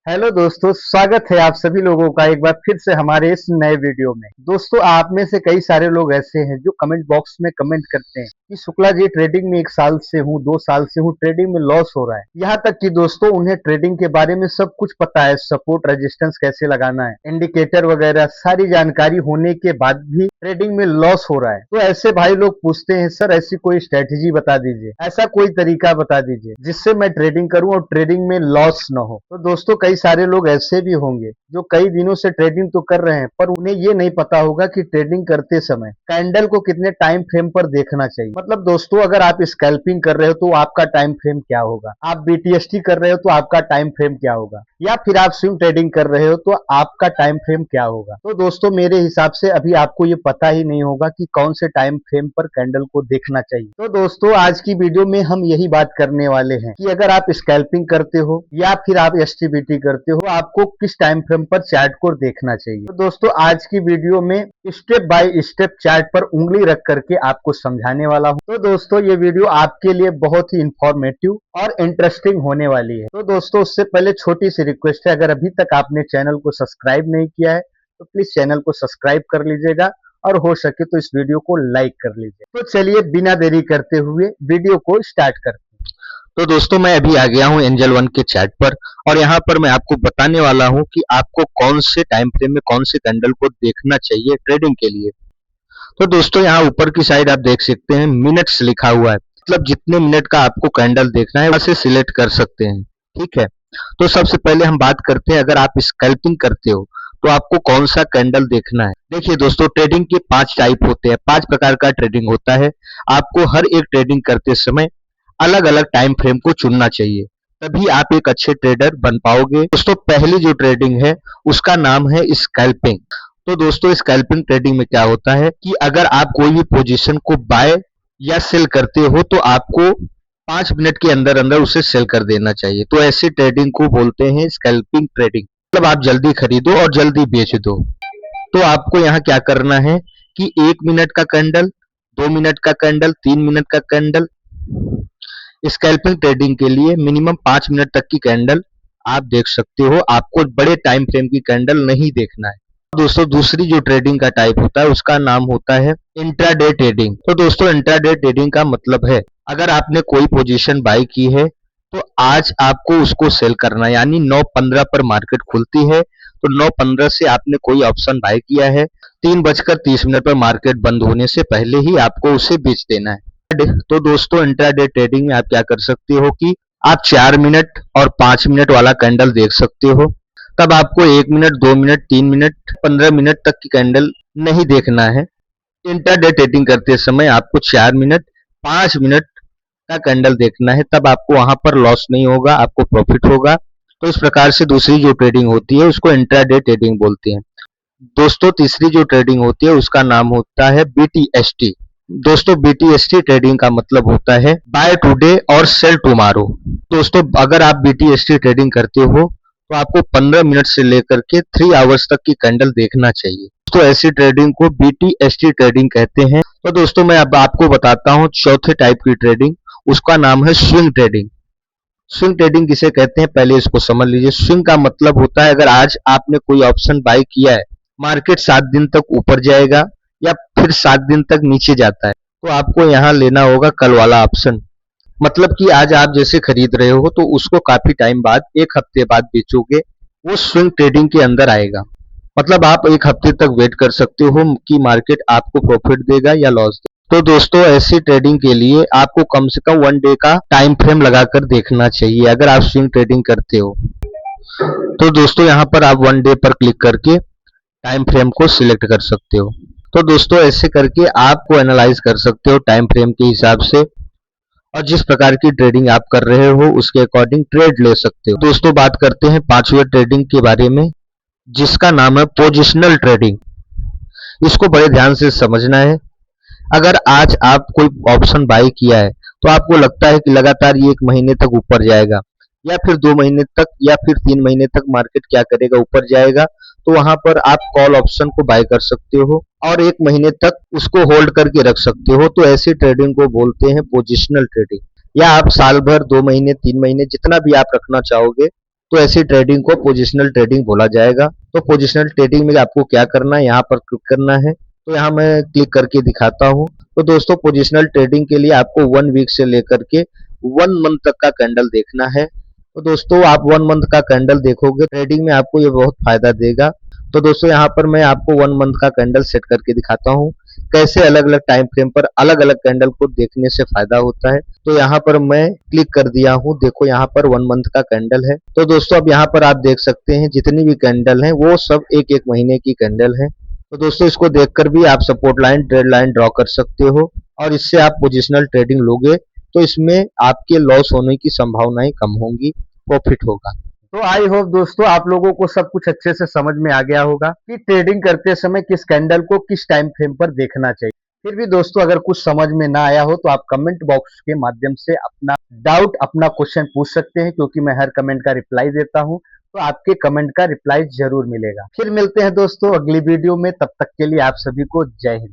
Hello दोस्तों, स्वागत है आप सभी लोगों का एक बार फिर से हमारे इस नए वीडियो में। दोस्तों, आप में से कई सारे लोग ऐसे हैं जो कमेंट बॉक्स में कमेंट करते हैं कि शुक्ला जी, ट्रेडिंग में 1 साल से हूँ, 2 साल से हूँ, ट्रेडिंग में लॉस हो रहा है। यहाँ तक कि दोस्तों, उन्हें ट्रेडिंग के बारे में सब कुछ पता है, सपोर्ट रेजिस्टेंस कैसे लगाना है, इंडिकेटर वगैरह सारी जानकारी होने के बाद भी ट्रेडिंग में लॉस हो रहा है। तो ऐसे भाई लोग पूछते हैं, सर ऐसी कोई स्ट्रेटेजी बता दीजिए, ऐसा कोई तरीका बता दीजिए जिससे मैं ट्रेडिंग करूं और ट्रेडिंग में लॉस न हो। तो दोस्तों, कई सारे लोग ऐसे भी होंगे जो कई दिनों से ट्रेडिंग तो कर रहे हैं, पर उन्हें ये नहीं पता होगा कि ट्रेडिंग करते समय कैंडल को कितने टाइम फ्रेम पर देखना चाहिए। मतलब दोस्तों, अगर आप स्कैल्पिंग कर रहे हो तो आपका टाइम फ्रेम क्या होगा, आप बीटीएसटी कर रहे हो तो आपका टाइम फ्रेम क्या होगा, या फिर आप स्विंग ट्रेडिंग कर रहे हो तो आपका टाइम फ्रेम क्या होगा। तो दोस्तों, मेरे हिसाब से अभी आपको ये पता ही नहीं होगा कि कौन से टाइम फ्रेम पर कैंडल को देखना चाहिए। तो दोस्तों, आज की वीडियो में हम यही बात करने वाले हैं कि अगर आप स्कैल्पिंग करते हो या फिर आप एसटीबीटी करते हो, आपको किस टाइम फ्रेम पर चार्ट को देखना चाहिए। तो दोस्तों, आज की वीडियो में स्टेप बाय स्टेप चार्ट पर उंगली रख करके आपको समझाने वाला हूं। तो दोस्तों, ये वीडियो आपके लिए बहुत ही इंफॉर्मेटिव और इंटरेस्टिंग होने वाली है। तो दोस्तों, उससे पहले छोटी सी रिक्वेस्ट है, अगर अभी तक आपने चैनल को सब्सक्राइब नहीं किया है तो प्लीज चैनल को सब्सक्राइब कर लीजिएगा और हो सके तो इस वीडियो को लाइक कर लीजिए। तो चलिए बिना देरी करते हुए वीडियो को स्टार्ट करते हैं। तो दोस्तों, मैं अभी आ गया हूं एंजल वन के चार्ट पर और यहाँ पर मैं आपको बताने वाला हूं कि आपको कौन से टाइम फ्रेम में कौन से कैंडल को देखना चाहिए ट्रेडिंग के लिए। तो दोस्तों, यहाँ ऊपर की साइड आप देख सकते हैं मिनट्स लिखा हुआ है, मतलब जितने मिनट का आपको कैंडल देखना है वहां से सिलेक्ट कर सकते हैं। ठीक है, तो सबसे पहले हम बात करते हैं, अगर आप स्कैल्पिंग करते हो तो आपको कौन सा कैंडल देखना है। देखिए दोस्तों, ट्रेडिंग के 5 टाइप होते हैं, 5 प्रकार का ट्रेडिंग होता है। आपको हर एक ट्रेडिंग करते समय अलग अलग टाइम फ्रेम को चुनना चाहिए, तभी आप एक अच्छे ट्रेडर बन पाओगे। दोस्तों, पहली जो ट्रेडिंग है उसका नाम है स्कैल्पिंग। तो दोस्तों, स्कैल्पिंग ट्रेडिंग में क्या होता है कि अगर आप कोई भी पोजीशन को बाय या सेल करते हो तो आपको 5 मिनट के अंदर अंदर उसे सेल कर देना चाहिए। तो ऐसी ट्रेडिंग को बोलते हैं स्कैल्पिंग ट्रेडिंग, मतलब आप जल्दी खरीदो और जल्दी बेच दो। तो आपको यहाँ क्या करना है कि 1 मिनट का कैंडल, 2 मिनट का कैंडल, 3 मिनट का कैंडल, स्कैल्पिंग ट्रेडिंग के लिए मिनिमम 5 मिनट तक की कैंडल आप देख सकते हो। आपको बड़े टाइम फ्रेम की कैंडल नहीं देखना है। दोस्तों, दूसरी जो ट्रेडिंग का टाइप होता है उसका नाम होता है इंट्राडे ट्रेडिंग। तो दोस्तों, इंट्राडे ट्रेडिंग का मतलब है, अगर आपने कोई पोजीशन बाय की है तो आज आपको उसको सेल करना है, यानी 9:15 पर मार्केट खुलती है तो 9:15 से आपने कोई ऑप्शन बाय किया है, 3:30 पर मार्केट बंद होने से पहले ही आपको उसे बेच देना है। तो दोस्तों, इंट्राडे ट्रेडिंग में आप क्या कर सकते हो कि आप 4 मिनट और 5 मिनट वाला कैंडल देख सकते हो। तब आपको 1 मिनट, 2 मिनट, 3 मिनट, 15 मिनट तक की कैंडल नहीं देखना है। इंट्राडे ट्रेडिंग करते समय आपको 4 मिनट, 5 मिनट का कैंडल देखना है, तब आपको वहां पर लॉस नहीं होगा, आपको प्रॉफिट होगा। तो इस प्रकार से दूसरी जो ट्रेडिंग होती है उसको इंट्राडे ट्रेडिंग बोलते हैं। दोस्तों, तीसरी जो ट्रेडिंग होती है उसका नाम होता है बीटीएसटी। दोस्तों, बीटीएसटी ट्रेडिंग का मतलब होता है बाय टुडे और सेल टुमारो। दोस्तों, अगर आप बीटीएसटी ट्रेडिंग करते हो तो आपको 15 मिनट से लेकर के 3 आवर्स तक की कैंडल देखना चाहिए। तो ऐसी ट्रेडिंग को बीटीएसटी ट्रेडिंग कहते हैं। तो दोस्तों, मैं अब आपको बताता हूँ चौथे टाइप की ट्रेडिंग, उसका नाम है स्विंग ट्रेडिंग। स्विंग ट्रेडिंग किसे कहते हैं, पहले इसको समझ लीजिए। स्विंग का मतलब होता है, अगर आज आपने कोई ऑप्शन बाय किया है, मार्केट 7 दिन तक ऊपर जाएगा या फिर 7 दिन तक नीचे जाता है, तो आपको यहाँ लेना होगा कल वाला ऑप्शन। मतलब कि आज आप जैसे खरीद रहे हो तो उसको काफी टाइम बाद, 1 हफ्ते बाद बेचोगे, वो स्विंग ट्रेडिंग के अंदर आएगा। मतलब आप 1 हफ्ते तक वेट कर सकते हो कि मार्केट आपको प्रॉफिट देगा या लॉस देगा। तो दोस्तों, ऐसी ट्रेडिंग के लिए आपको कम से कम 1 डे का टाइम फ्रेम लगाकर देखना चाहिए अगर आप स्विंग ट्रेडिंग करते हो। तो दोस्तों, यहाँ पर आप 1 डे पर क्लिक करके टाइम फ्रेम को सिलेक्ट कर सकते हो। तो दोस्तों, ऐसे करके आपको एनालाइज कर सकते हो टाइम फ्रेम के हिसाब से, और जिस प्रकार की ट्रेडिंग आप कर रहे हो उसके अकॉर्डिंग ट्रेड ले सकते हो। दोस्तों, बात करते हैं 5वें ट्रेडिंग के बारे में, जिसका नाम है पोजिशनल ट्रेडिंग। इसको बड़े ध्यान से समझना है। अगर आज आप कोई ऑप्शन बाय किया है तो आपको लगता है कि लगातार ये 1 महीने तक ऊपर जाएगा या फिर 2 महीने तक या फिर 3 महीने तक मार्केट क्या करेगा, ऊपर जाएगा, तो वहां पर आप कॉल ऑप्शन को बाय कर सकते हो और 1 महीने तक उसको होल्ड करके रख सकते हो। तो ऐसी ट्रेडिंग को बोलते हैं पोजिशनल ट्रेडिंग। या आप साल भर, 2 महीने, 3 महीने, जितना भी आप रखना चाहोगे तो ऐसी ट्रेडिंग को पोजिशनल ट्रेडिंग बोला जाएगा। तो पोजिशनल ट्रेडिंग में आपको क्या करना है, यहाँ पर क्लिक करना है। तो यहाँ मैं क्लिक करके दिखाता हूँ। तो दोस्तों पोजिशनल ट्रेडिंग के लिए आपको 1 वीक से लेकर के 1 मंथ तक का कैंडल देखना है। तो दोस्तों आप 1 मंथ का कैंडल देखोगे ट्रेडिंग में आपको ये बहुत फायदा देगा। तो दोस्तों यहाँ पर मैं आपको 1 मंथ का कैंडल सेट करके दिखाता हूँ, कैसे अलग अलग टाइम फ्रेम पर अलग अलग कैंडल को देखने से फायदा होता है। तो यहाँ पर मैं क्लिक कर दिया हूँ, देखो यहाँ पर 1 मंथ का कैंडल है। तो दोस्तों अब यहाँ पर आप देख सकते हैं जितनी भी कैंडल है वो सब एक एक महीने की कैंडल है। तो दोस्तों इसको देखकर भी आप support line trade line draw कर सकते हो और इससे आप पोजिशनल ट्रेडिंग लोगे तो इसमें आपके लॉस होने की संभावनाएं कम होंगी, प्रॉफिट होगा। तो आई होप दोस्तों आप लोगों को सब कुछ अच्छे से समझ में आ गया होगा कि ट्रेडिंग करते समय किस कैंडल को किस टाइम फ्रेम पर देखना चाहिए। फिर भी दोस्तों अगर कुछ समझ में ना आया हो तो आप कमेंट बॉक्स के माध्यम से अपना डाउट अपना क्वेश्चन पूछ सकते हैं, क्योंकि मैं हर कमेंट का रिप्लाई देता हूं। तो आपके कमेंट का रिप्लाई जरूर मिलेगा। फिर मिलते हैं दोस्तों अगली वीडियो में, तब तक के लिए आप सभी को जय हिंद।